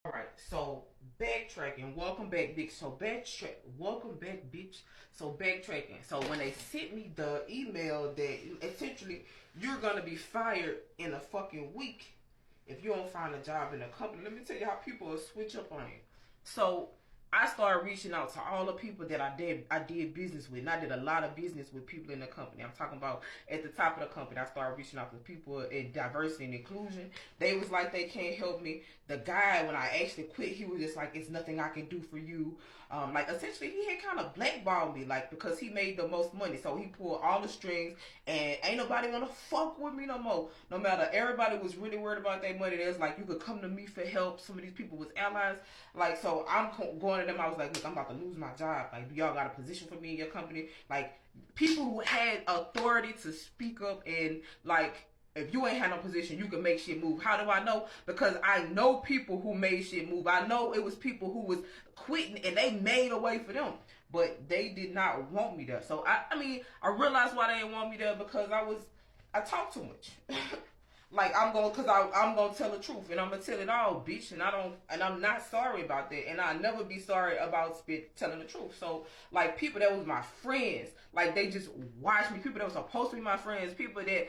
All right, so backtracking. Welcome back, bitch. Welcome back, bitch. So backtracking. So when they sent me the email that essentially you're gonna be fired in a fucking week if you don't find a job in a company, let me tell you how people will switch up on you. So I started reaching out to all the people that I did business with. And I did a lot of business with people in the company. I'm talking about at the top of the company. I started reaching out to people in diversity and inclusion. They was like they can't help me. The guy, when I actually quit, he was just like, it's nothing I can do for you. Like essentially he had kind of blackballed me, like, because he made the most money. So he pulled all the strings and ain't nobody wanna fuck with me no more. No matter, everybody was really worried about their money. There's like, you could come to me for help. Some of these people was allies. Like, so I'm going to them. I was like, look, I'm about to lose my job. Like, do y'all got a position for me in your company? Like, people who had authority to speak up and like, if you ain't had no position, you can make shit move. How do I know? Because I know people who made shit move. I know it was people who was quitting and they made a way for them. But they did not want me there. So I mean, I realized why they didn't want me there, because I talk too much. Like, I'm gonna tell the truth and I'm gonna tell it all, bitch. And I'm not sorry about that. And I'll never be sorry about telling the truth. So, like, people that was my friends, like, they just watched me. People that was supposed to be my friends, people that,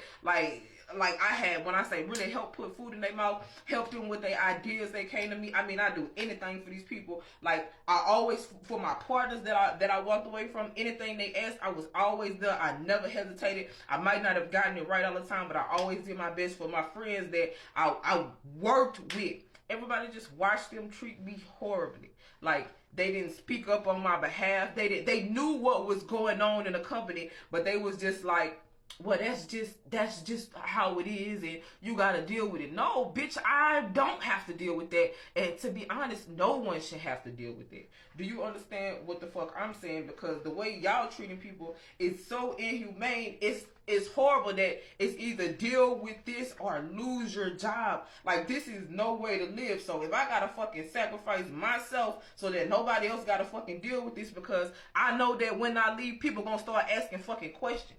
like I had, when I say really help put food in their mouth, help them with their ideas, they came to me. I mean, I do anything for these people. Like, I always, for my partners that I walked away from, anything they asked, I was always there. I never hesitated. I might not have gotten it right all the time, but I always did my best for my friends that I worked with. Everybody just watched them treat me horribly. Like, they didn't speak up on my behalf. They knew what was going on in the company, but they was just like, well, that's just how it is, and you gotta deal with it. No, bitch, I don't have to deal with that. And to be honest, no one should have to deal with it. Do you understand what the fuck I'm saying? Because the way y'all treating people is so inhumane. It's horrible that it's either deal with this or lose your job. Like, this is no way to live. So if I gotta fucking sacrifice myself so that nobody else gotta fucking deal with this, because I know that when I leave, people gonna start asking fucking questions.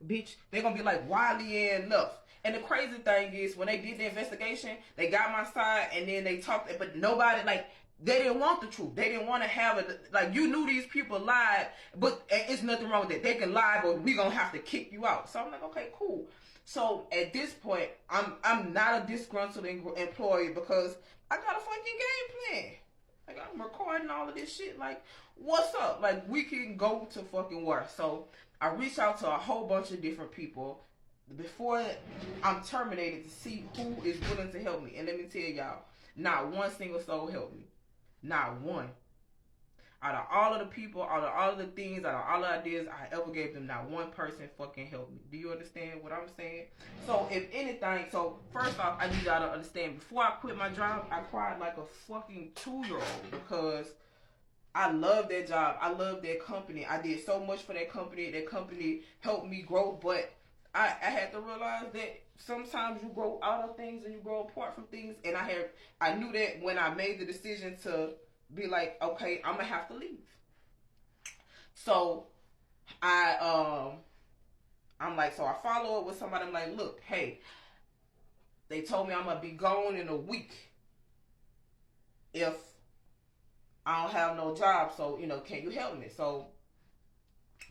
Bitch, they're gonna be like, why Leanne left? And the crazy thing is, when they did the investigation, they got my side and then they talked, but nobody, like, they didn't want the truth. They didn't want to have it. Like, you knew these people lied, but it's nothing wrong with that. They can lie, but we gonna have to kick you out. So I'm like, okay, cool. So at this point, I'm not a disgruntled employee, because I got a fucking game plan. Like, I'm recording all of this shit. Like, what's up? Like, we can go to fucking work. So I reached out to a whole bunch of different people before I'm terminated to see who is willing to help me. And let me tell y'all, not one single soul helped me. Not one. Out of all of the people, out of all of the things, out of all the ideas I ever gave them, not one person fucking helped me. Do you understand what I'm saying? So if anything, so first off, I need y'all to understand, before I quit my job, I cried like a fucking 2-year-old, because I love that job. I love that company. I did so much for that company. That company helped me grow, but I had to realize that sometimes you grow out of things and you grow apart from things. And I knew that when I made the decision to be like, okay, I'm gonna have to leave. So I I'm like, so I follow up with somebody. I'm like, look, hey, they told me I'm gonna be gone in a week if I don't have no job. So, can you help me? So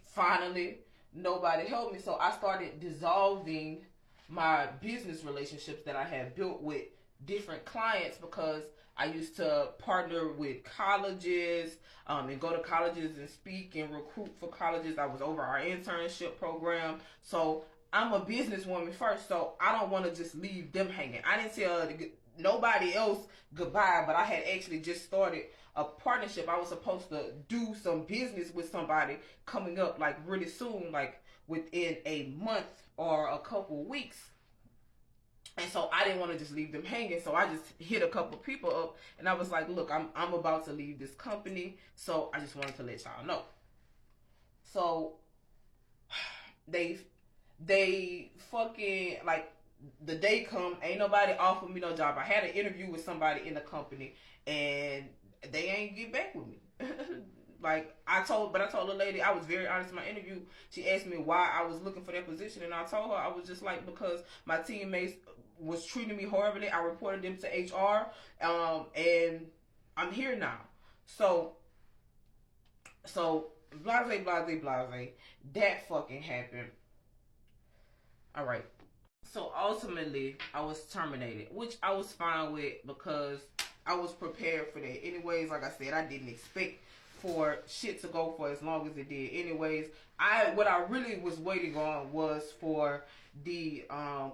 finally, nobody helped me. So I started dissolving my business relationships that I had built with different clients, because I used to partner with colleges, and go to colleges and speak and recruit for colleges. I was over our internship program. So I'm a businesswoman first, so I don't want to just leave them hanging. I didn't tell nobody else goodbye, but I had actually just started a partnership. I was supposed to do some business with somebody coming up, like, really soon, like within a month or a couple weeks. And so I didn't want to just leave them hanging. So I just hit a couple people up and I was like, look, I'm about to leave this company. So I just wanted to let y'all know. So they fucking, like, the day come, ain't nobody offered me no job. I had an interview with somebody in the company and they ain't get back with me. Like, I told the lady, I was very honest in my interview. She asked me why I was looking for that position, and I told her, I was just like, because my teammates was treating me horribly. I reported them to HR, and I'm here now. So blase, blase, blase. That fucking happened. All right. So ultimately, I was terminated, which I was fine with because I was prepared for that. Anyways, like I said, I didn't expect for shit to go for as long as it did. Anyways, what I really was waiting on was for the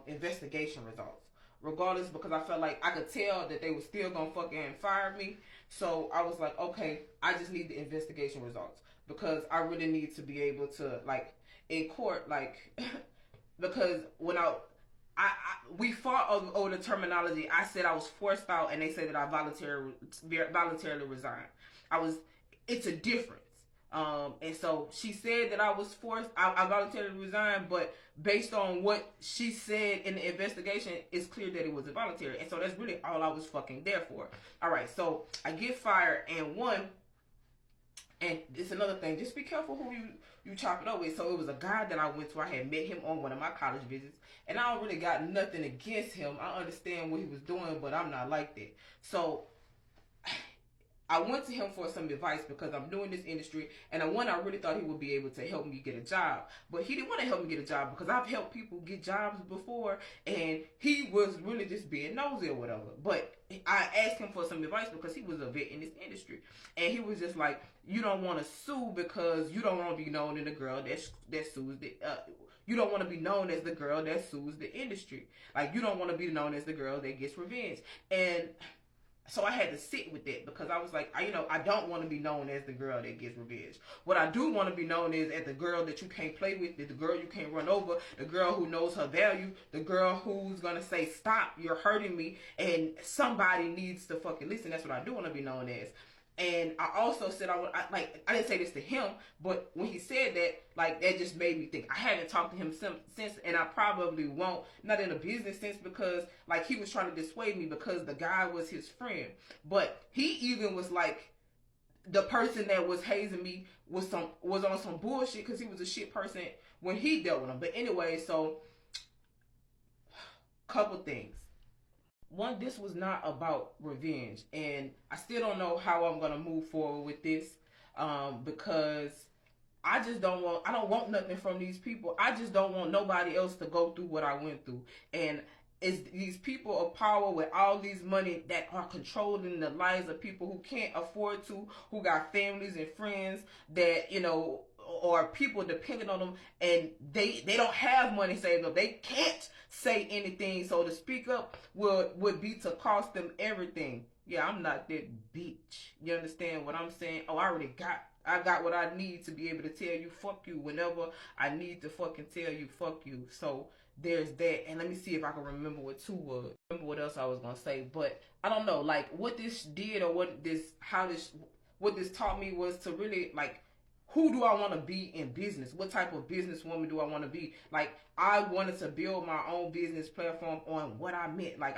investigation results. Regardless, because I felt like I could tell that they were still gonna fucking fire me. So I was like, okay, I just need the investigation results because I really need to be able to like in court, like because when we fought over the terminology. I said I was forced out, and they said that I voluntarily resigned. I was. It's a difference. And so she said that I was forced. I voluntarily resigned, but based on what she said in the investigation, it's clear that it was involuntary. And so that's really all I was fucking there for. All right, so I get fired, and it's another thing. Just be careful who you chop it up with. So it was a guy that I went to. I had met him on one of my college visits, and I don't really got nothing against him. I understand what he was doing, but I'm not like that. So I went to him for some advice because I'm new in this industry, and I really thought he would be able to help me get a job. But he didn't want to help me get a job because I've helped people get jobs before, and he was really just being nosy or whatever. But I asked him for some advice because he was a vet in this industry, and he was just like, "You don't want to sue because you don't want to be known as the girl that sues the." You don't want to be known as the girl that sues the industry. Like, you don't want to be known as the girl that gets revenge. And so I had to sit with that because I was like, I don't want to be known as the girl that gets revenge. What I do want to be known as the girl that you can't play with, the girl you can't run over, the girl who knows her value, the girl who's going to say, stop, you're hurting me, and somebody needs to fucking listen. That's what I do want to be known as. And I also said I didn't say this to him, but when he said that, like, that just made me think. I haven't talked to him since, and I probably won't, not in a business sense, because like he was trying to dissuade me because the guy was his friend. But he even was like, the person that was hazing me was on some bullshit because he was a shit person when he dealt with him. But anyway, so couple things. One, this was not about revenge, and I still don't know how I'm gonna move forward with this, because I don't want nothing from these people. I just don't want nobody else to go through what I went through, and it's these people of power with all these money that are controlling the lives of people who can't afford to, who got families and friends that or people depending on them, and they don't have money saved up. They can't say anything, so to speak up would be to cost them everything. Yeah, I'm not that bitch. You understand what I'm saying? Oh, I got what I need to be able to tell you fuck you whenever I need to fucking tell you fuck you. So there's that. And let me see if I can remember what else I was gonna say. But I don't know, like what this did or what this taught me was to really like, who do I want to be in business? What type of businesswoman do I want to be? Like, I wanted to build my own business platform on what I meant. Like,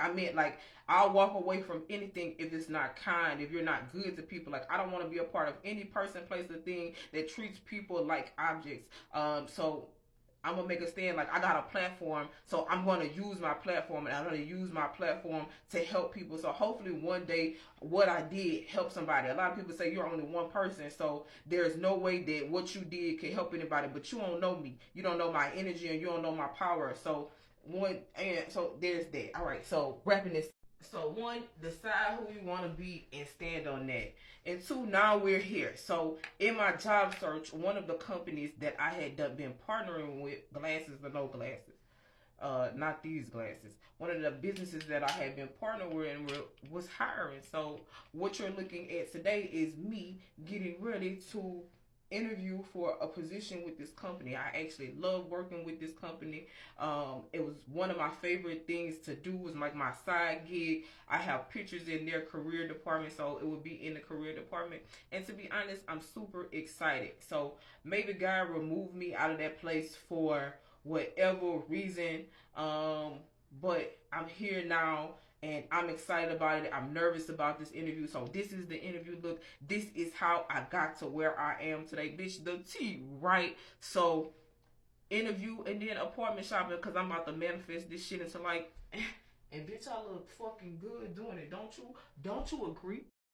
I'll walk away from anything if it's not kind, if you're not good to people. Like, I don't want to be a part of any person, place, or thing that treats people like objects. So I'm gonna make a stand. Like, I got a platform, so I'm gonna use my platform, and I'm gonna use my platform to help people. So hopefully one day what I did help somebody. A lot of people say you're only one person, so there's no way that what you did can help anybody. But you don't know me, you don't know my energy, and you don't know my power. So there's that. All right, so wrapping this. So one, decide who you want to be and stand on that. And two, now we're here. So in my job search, one of the companies that I had been partnering with, glasses or no glasses, not these glasses. One of the businesses that I had been partnering with was hiring. So what you're looking at today is me getting ready to interview for a position with this company. I actually love working with this company. It was one of my favorite things to do, was like my side gig. I have pictures in their career department, so it would be in the career department. And to be honest, I'm super excited. So maybe God removed me out of that place for whatever reason, but I'm here now, and I'm excited about it. I'm nervous about this interview. So this is the interview look. This is how I got to where I am today. Bitch, the T, right? So interview and then apartment shopping, because I'm about to manifest this shit into like, and bitch, I look fucking good doing it. Don't you agree?